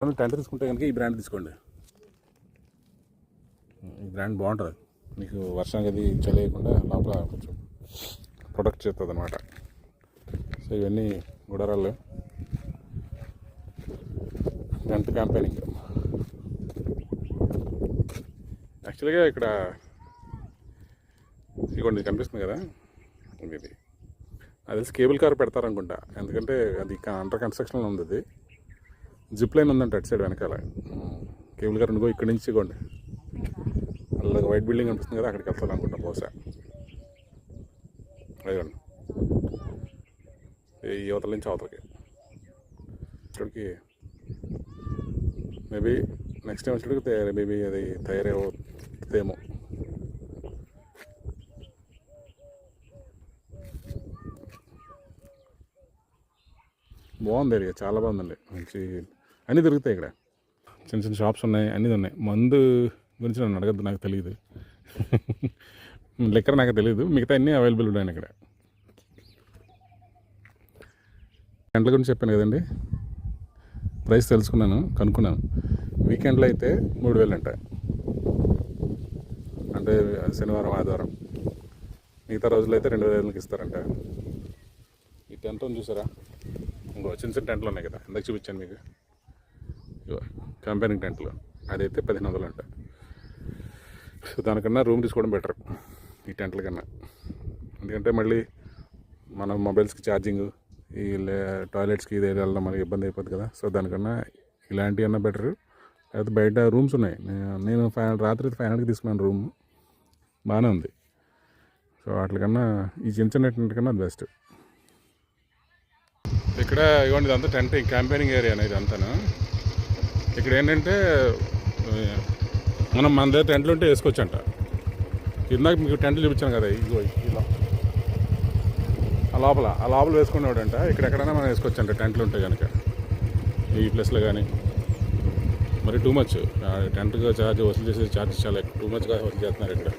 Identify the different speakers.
Speaker 1: Tent తీసుకుంటే కనుక ఈ బ్రాండ్ తీసుకోండి. ఈ బ్రాండ్ బాగుంటుంది, మీకు వర్షం అది చలియకుండా లోపల కొంచెం ప్రొటెక్ట్ చేస్తుంది అనమాట. సో ఇవన్నీ గుడారాలు టెంట్ క్యాంపెయినింగ్. యాక్చువల్గా ఇక్కడ ఇదిగోండి కనిపిస్తుంది కదా, ఇది అది కేబుల్ కార్ పెడతారనుకుంటా, ఎందుకంటే అది అండర్ కన్స్ట్రక్షన్లో ఉంది. అది జిప్ లైన్ ఉందంట అటు సైడ్ వెనకాల. కేబుల్ కార్ ఉండిగో ఇక్కడి నుంచి ఇవ్వండి, అలాగే వైట్ బిల్డింగ్ కనిపిస్తుంది కదా, అక్కడికి వెళ్తాను అనుకుంటా బహుశా. అదిగోండి ఈ యువతల నుంచి అవతలకి ఇక్కడికి మేబీ నెక్స్ట్ టైం వచ్చేటికి మేబీ అది తయారవుతుందేమో. బాగుంది ఏరియా, చాలా బాగుందండి. మంచి అన్నీ దొరుకుతాయి ఇక్కడ, చిన్న చిన్న షాప్స్ ఉన్నాయి, అన్నీ ఉన్నాయి. మందు గురించి నన్ను అడగద్దు, నాకు తెలియదు. లెక్కర నాకు తెలియదు, మిగతా అన్నీ అవైలబుల్ ఉన్నాయి ఇక్కడ. గంటల గురించి చెప్పాను కదండి, ప్రైస్ తెలుసుకున్నాను, కనుక్కున్నాను. వీకెండ్లో అయితే 3000 అంట, అంటే శనివారం ఆదివారం. మిగతా రోజులు అయితే 2000కి ఇస్తారంట. ఈ టెంట్ ఉంది చూసారా, ఇంకో చిన్న చిన్న టెంట్లు ఉన్నాయి కదా, ఎందుకు చూపించాను మీకు, కంపెనీ టెంట్లు. అదైతే 1500 అంట. సో దానికన్నా రూమ్ తీసుకోవడం బెటర్ ఈ టెంట్ల కన్నా, ఎందుకంటే మళ్ళీ మన మొబైల్స్కి ఛార్జింగ్, ఈ టాయిలెట్స్కి ఇది వెళ్ళడం మనకి ఇబ్బంది అయిపోతుంది కదా. సో దానికన్నా ఇలాంటివి అన్నా బెటర్. లేకపోతే బయట రూమ్స్ ఉన్నాయి, నేను రాత్రి 500కి తీసుకున్నాను రూమ్, బాగానే ఉంది. సో వాటికన్నా ఈ చిన్న చిన్న టెంట్ కన్నా అది బెస్ట్. ఇక్కడ ఇవ్వండి, ఇదంతా టెంట్ క్యాంపెయినింగ్ ఏరియా అనేది అంతాను. ఇక్కడ ఏంటంటే మన దగ్గర టెంట్లు ఉంటే వేసుకోవచ్చు అంట. ఇందాక మీకు టెంట్లు చూపించాను కదా, ఇదిగో ఇలా ఆ లోపల వేసుకునేవాడంట. ఇక్కడెక్కడైనా మనం వేసుకోవచ్చు అంట టెంట్లు ఉంటే కనుక ఈ ప్లేస్లో. కానీ మరి టూ మచ్ టెంట్గా ఛార్జ్ వసూలు చేసే ఛార్జ్ చాలా టూ మచ్గా వసూలు చేస్తున్నారు ఇక్కడ.